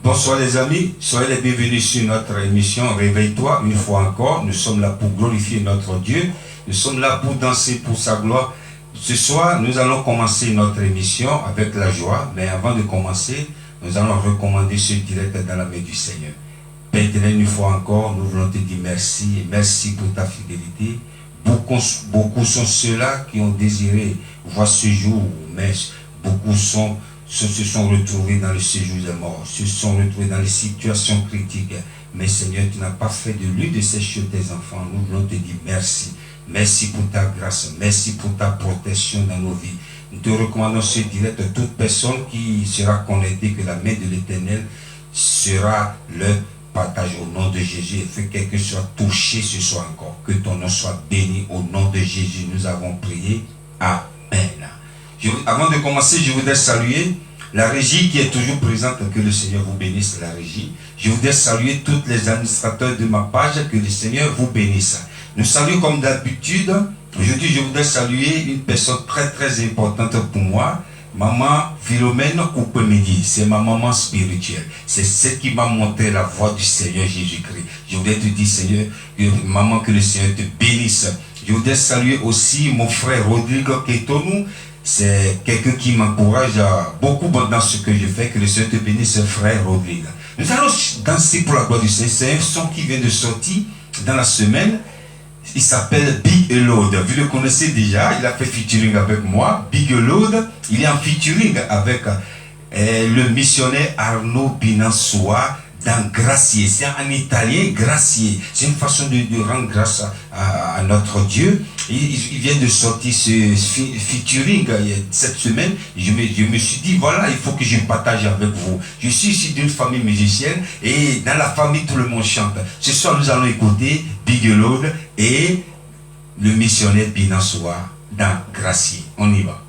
Bonsoir les amis, soyez les bienvenus sur notre émission Réveille-toi une fois encore. Nous sommes là pour glorifier notre Dieu, nous sommes là pour danser pour sa gloire. Ce soir, nous allons commencer notre émission avec la joie, mais avant de commencer, nous allons recommander ce direct dans la main du Seigneur. Père éternel, une fois encore, nous voulons te dire merci, et merci pour ta fidélité. Beaucoup sont ceux-là qui ont désiré voir ce jour, mais beaucoup se sont retrouvés dans le séjour des morts, se sont retrouvés dans les situations critiques. Mais Seigneur, tu n'as pas fait de l'une de ces choses tes enfants. Nous voulons te dire merci. Merci pour ta grâce. Merci pour ta protection dans nos vies. Nous te recommandons ce direct à toute personne qui sera connectée, que la main de l'Éternel sera le partage au nom de Jésus. Et fait que quelqu'un soit touché ce soir encore. Que ton nom soit béni au nom de Jésus. Nous avons prié. Amen. Avant de commencer, je voudrais saluer la régie qui est toujours présente. Que le Seigneur vous bénisse, la régie. Je voudrais saluer tous les administrateurs de ma page. Que le Seigneur vous bénisse. Nous saluons comme d'habitude. Aujourd'hui, je voudrais saluer une personne très très importante pour moi. Maman Philomène Koupemedi. C'est ma maman spirituelle. C'est celle qui m'a montré la voie du Seigneur Jésus-Christ. Je voudrais te dire, Seigneur, maman, que le Seigneur te bénisse. Je voudrais saluer aussi mon frère Rodrigue Ketonou. C'est quelqu'un qui m'encourage beaucoup dans ce que je fais. Que le Seigneur te bénisse, frère Rodrigue. Nous allons danser pour la gloire du Seigneur. C'est un son qui vient de sortir dans la semaine. Il s'appelle Big Load. Vous le connaissez déjà. Il a fait featuring avec moi. Big Load. Il est en featuring avec le missionnaire Arnaud Binansoa dans Gracier. C'est en italien, Gracier. C'est une façon de rendre grâce à notre Dieu. Il vient de sortir ce featuring cette semaine. Je me suis dit, voilà, il faut que je partage avec vous. Je suis ici d'une famille musicienne et dans la famille, tout le monde chante. Ce soir, nous allons écouter Big Load et le missionnaire Binansoa dans Gracier. On y va.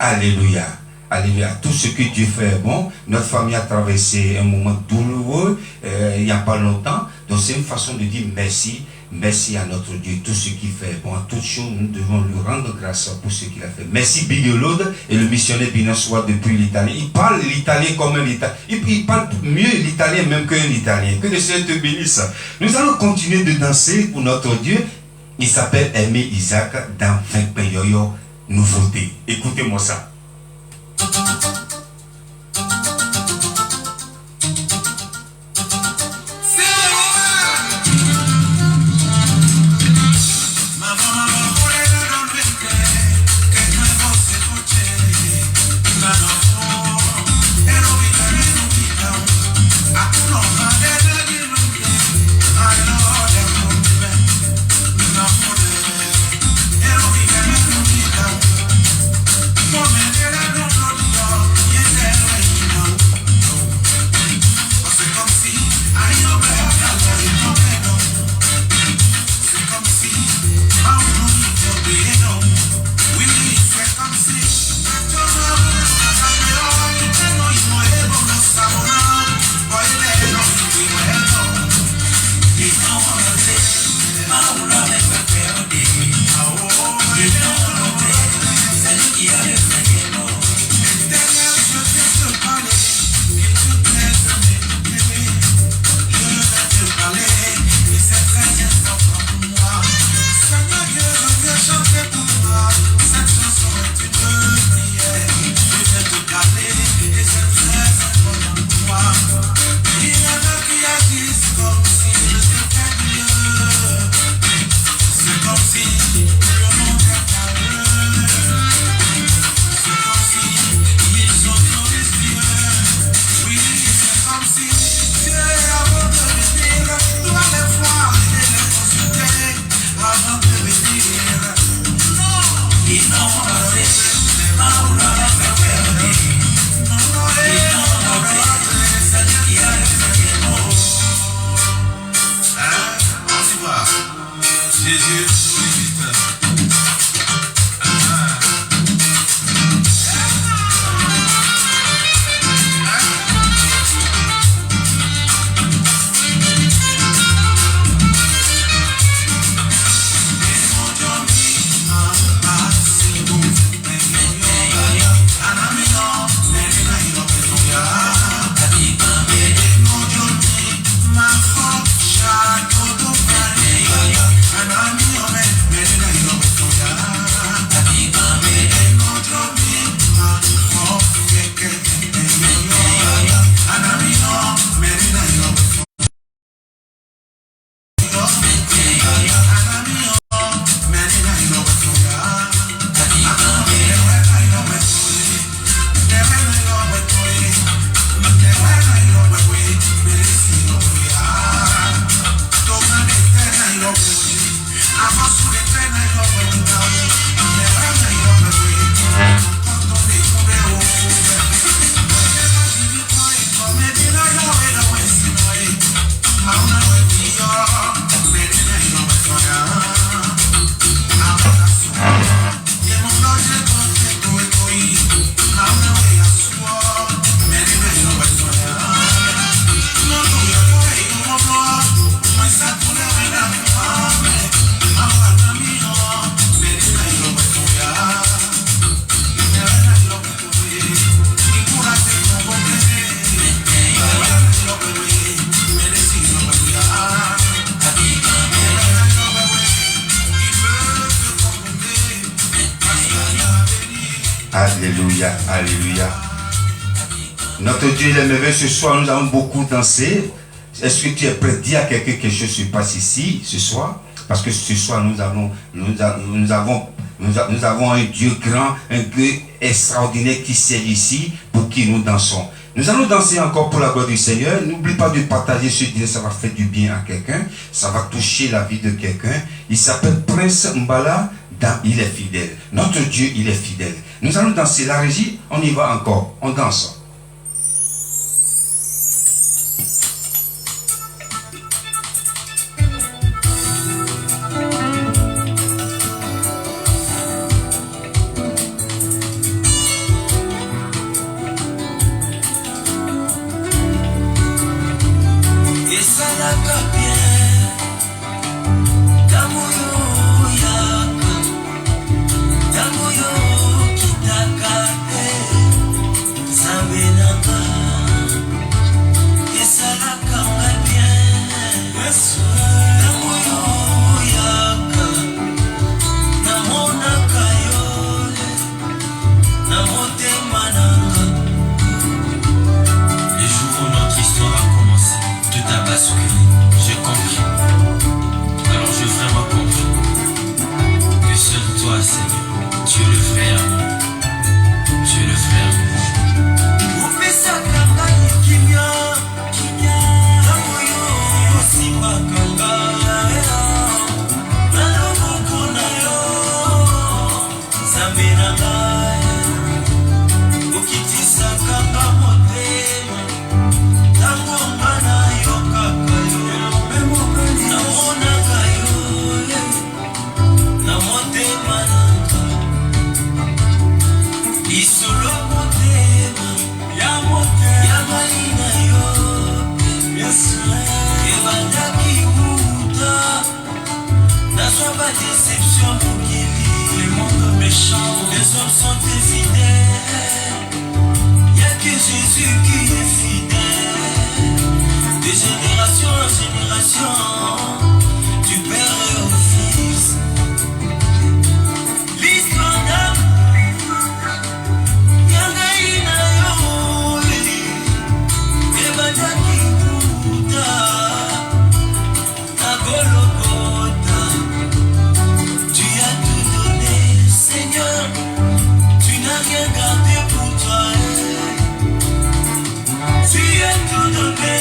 Alléluia. Alléluia. Tout ce que Dieu fait est bon. Notre famille a traversé un moment douloureux il n'y a pas longtemps. Donc c'est une façon de dire merci. Merci à notre Dieu. Tout ce qu'il fait est bon. En toutes choses, nous devons lui rendre grâce pour ce qu'il a fait. Merci Bigelode et le missionnaire Binassois depuis l'Italie. Il parle l'italien comme un italien. Il parle mieux l'italien même qu'un italien. Que le Seigneur te bénisse. Nous allons continuer de danser pour notre Dieu. Il s'appelle Aimé Isaac dans 20 Peyoyo Nouveauté. Écoutez-moi ça. Alléluia, alléluia. Notre Dieu est merveilleux. Ce soir, nous avons beaucoup dansé. Est-ce que tu es prêt? Dis à quelqu'un quelque chose se passe ici, ce soir. Parce que ce soir, nous avons un Dieu grand, un Dieu extraordinaire qui siège ici, pour qui nous dansons. Nous allons danser encore pour la gloire du Seigneur. N'oublie pas de partager ce Dieu, ça va faire du bien à quelqu'un. Ça va toucher la vie de quelqu'un. Il s'appelle Prince Mbala. Il est fidèle. Notre Dieu, il est fidèle. Nous allons danser. La régie, on y va encore. On danse. Ne sois pas déception pour guérir. Le monde méchant, les hommes sont infidèles. Y'a que Jésus qui est fidèle. De génération en génération, du père au fils. L'histoire d'amour, y'a yo, et badaki muda, na Golgotha. Tu as tout donné, Seigneur, tu n'as rien gardé pour toi. Tu as tout donné.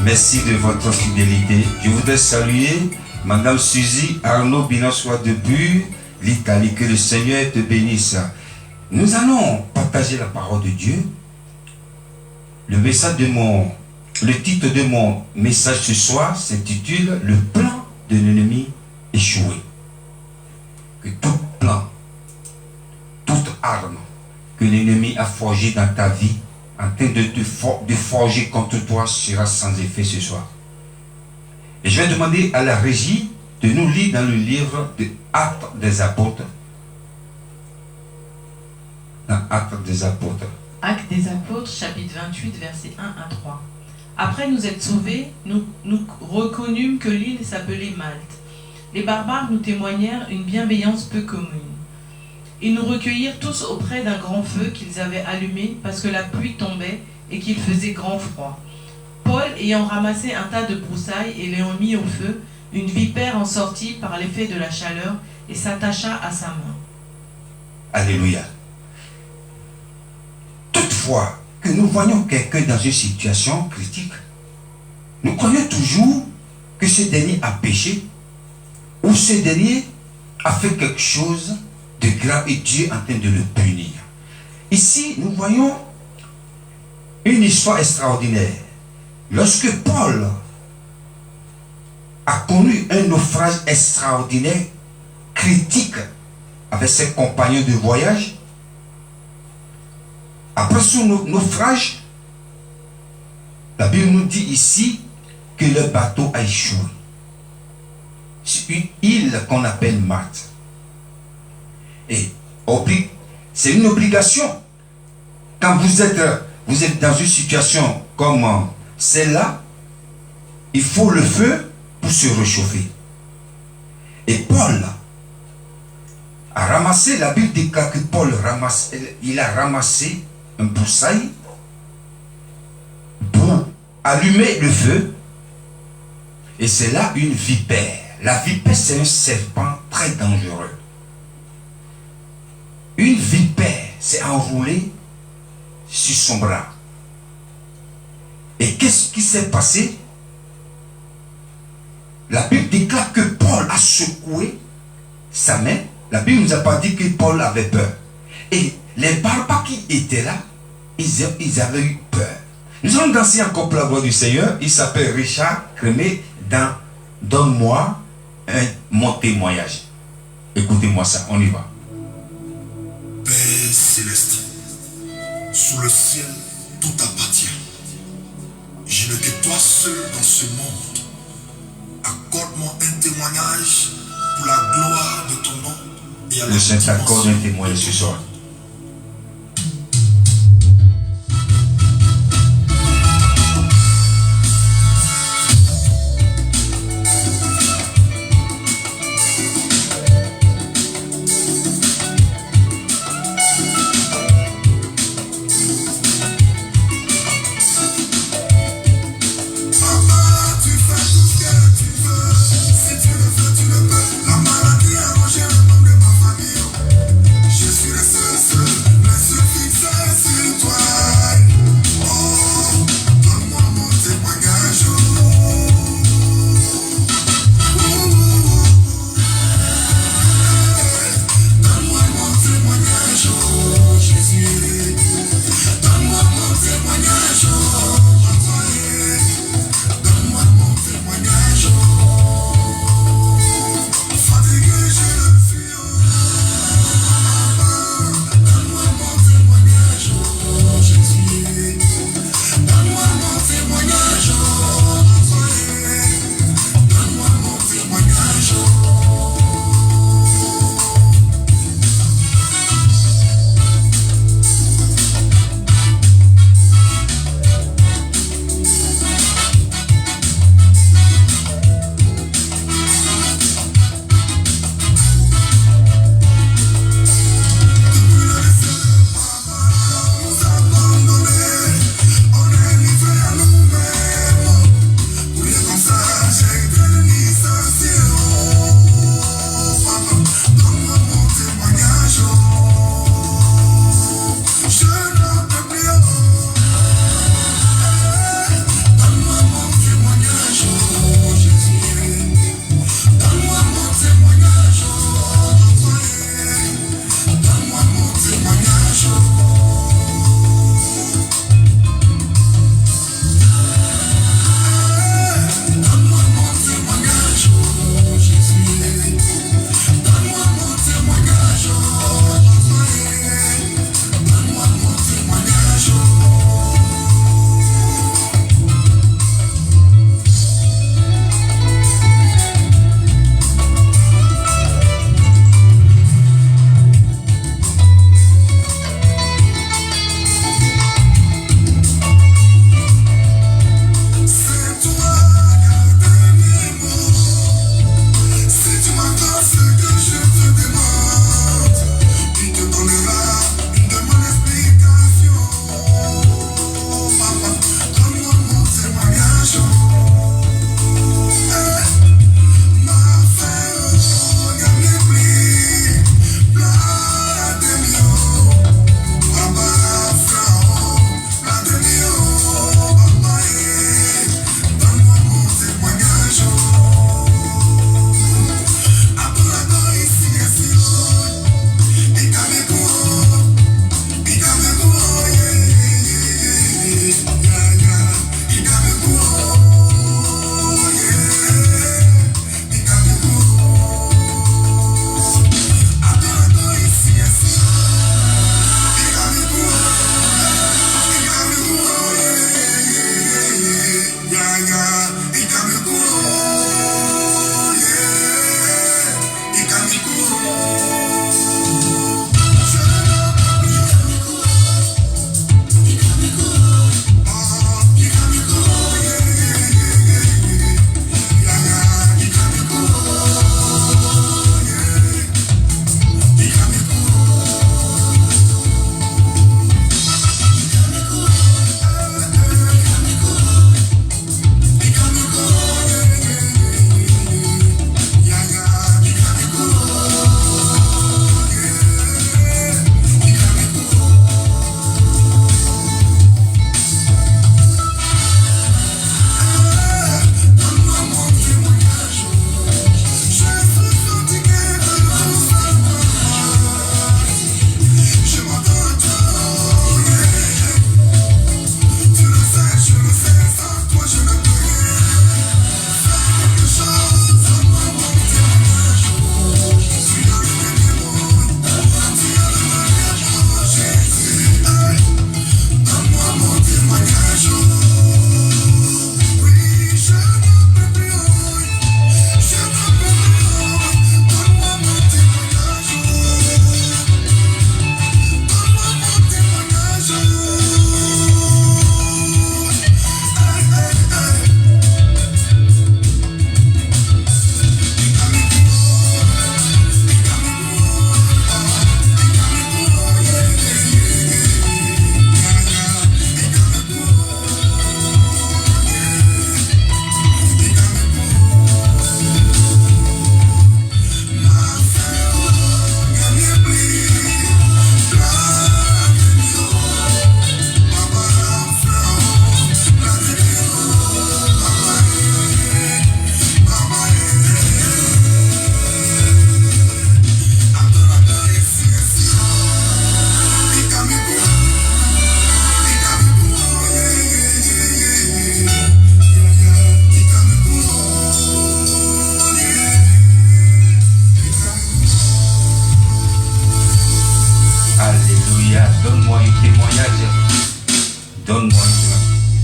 Merci de votre fidélité. Je voudrais saluer Madame Suzy Arnaud Binassois de Bure, l'Italie. Que le Seigneur te bénisse. Nous allons partager la parole de Dieu. Le titre de mon message ce soir s'intitule « Le plan de l'ennemi échoué ». Que tout plan, toute arme que l'ennemi a forgée dans ta vie, en train de forger contre toi, sera sans effet ce soir. Et je vais demander à la régie de nous lire dans le livre de Actes des Apôtres. Dans Actes des Apôtres. Actes des Apôtres, chapitre 28, versets 1 à 3. Après nous être sauvés, nous reconnûmes que l'île s'appelait Malte. Les barbares nous témoignèrent une bienveillance peu commune. Ils nous recueillirent tous auprès d'un grand feu qu'ils avaient allumé parce que la pluie tombait et qu'il faisait grand froid. Paul, ayant ramassé un tas de broussailles et l'ayant mis au feu, une vipère en sortit par l'effet de la chaleur et s'attacha à sa main. Alléluia. Toutefois que nous voyons quelqu'un dans une situation critique, nous croyons toujours que ce dernier a péché ou ce dernier a fait quelque chose de grave et Dieu est en train de le punir. Ici, nous voyons une histoire extraordinaire. Lorsque Paul a connu un naufrage extraordinaire, critique, avec ses compagnons de voyage, après son naufrage, la Bible nous dit ici que le bateau a échoué. C'est une île qu'on appelle Malte. Et c'est une obligation. Quand vous êtes dans une situation comme celle-là, il faut le feu pour se réchauffer. Et Paul a ramassé, la Bible déclare que Paul il a ramassé un broussaille pour allumer le feu. Et c'est là une vipère. La vipère, c'est un serpent très dangereux. Une vipère s'est enroulée sur son bras. Et qu'est-ce qui s'est passé? La Bible déclare que Paul a secoué sa main. La Bible ne nous a pas dit que Paul avait peur. Et les barbares qui étaient là, ils avaient eu peur. Nous allons danser encore pour la voix du Seigneur. Il s'appelle Richard Crémé dans Donne-moi mon témoignage. Écoutez-moi ça, on y va. Père céleste, sous le ciel, tout appartient. Je n'ai que toi seul dans ce monde. Accorde-moi un témoignage pour la gloire de ton nom et à la Le Saint accorde un témoignage ce soir. Si tu le veux, tu le peux. La maladie a rongé le nom de ma famille. Je suis le seul.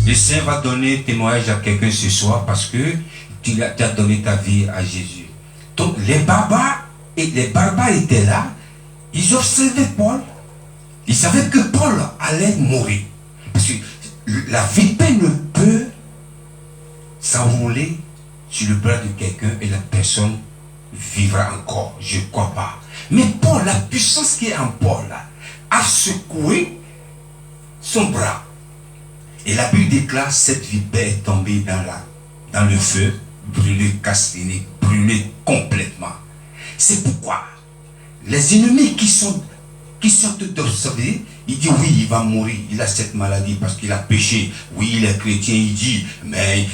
Le Seigneur va donner témoignage à quelqu'un ce soir parce que tu as donné ta vie à Jésus. Donc les barbares étaient là. Ils observaient Paul. Ils savaient que Paul allait mourir. Parce que la vipère ne peut s'enrouler sur le bras de quelqu'un et la personne vivra encore. Je ne crois pas. Mais Paul, la puissance qui est en Paul, a secoué son bras. Et la Bible déclare cette vipère est tombée dans le feu, brûlée, calcinée, brûlée complètement. C'est pourquoi les ennemis qui sont observés, il dit oui, il va mourir, il a cette maladie parce qu'il a péché. Oui, il est chrétien, il dit, mais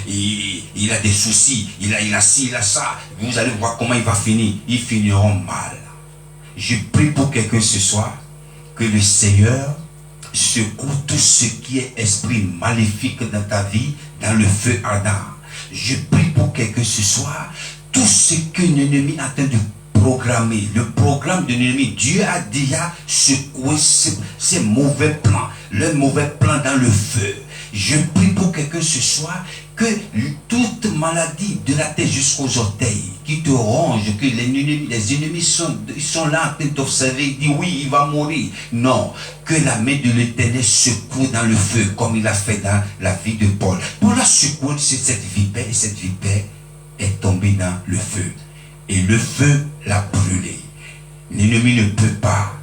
il a des soucis, il a ci, il a ça. Vous allez voir comment il va finir. Ils finiront mal. Je prie pour quelqu'un ce soir, que le Seigneur secoue tout ce qui est esprit maléfique dans ta vie, dans le feu ardent. Je prie pour quelqu'un ce soir, tout ce que l'ennemi est en train de programmer, le programme de l'ennemi, Dieu a déjà secoué ces mauvais plans, le mauvais plan dans le feu. Je prie pour quelqu'un ce soir, que toute maladie de la tête jusqu'aux orteils qui te ronge, que les ennemis sont là en train d'observer, ils disent oui, il va mourir. Non, que la main de l'Éternel secoue dans le feu, comme il a fait dans la vie de Paul. Paul a secoué cette vipère, et cette vipère est tombée dans le feu. Et le feu l'a brûlé. L'ennemi ne peut pas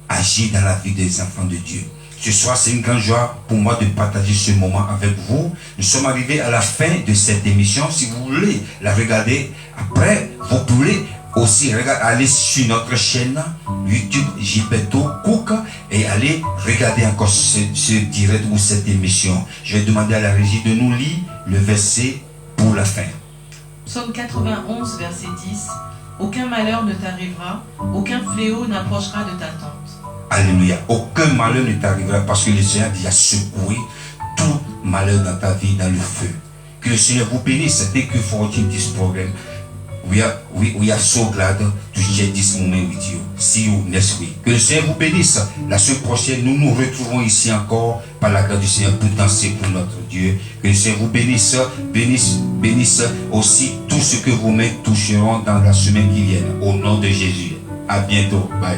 agir dans la vie des enfants de Dieu. Ce soir, c'est une grande joie pour moi de partager ce moment avec vous. Nous sommes arrivés à la fin de cette émission. Si vous voulez la regarder après, vous pouvez aussi aller sur notre chaîne YouTube Gilberto Cook et aller regarder encore ce direct ou cette émission. Je vais demander à la régie de nous lire le verset pour la fin. Psaume 91, verset 10. Aucun malheur ne t'arrivera, aucun fléau n'approchera de ta tente. Alléluia. Aucun malheur ne t'arrivera parce que le Seigneur a secoué tout malheur dans ta vie, dans le feu. Que le Seigneur vous bénisse. Thank you for watching this program. We are so glad to share this moment with you. See you next week. Que le Seigneur vous bénisse. La semaine prochaine, nous nous retrouvons ici encore par la grâce du Seigneur pour danser pour notre Dieu. Que le Seigneur vous bénisse. Bénisse aussi tout ce que vos mains toucheront dans la semaine qui vient. Au nom de Jésus. À bientôt. Bye.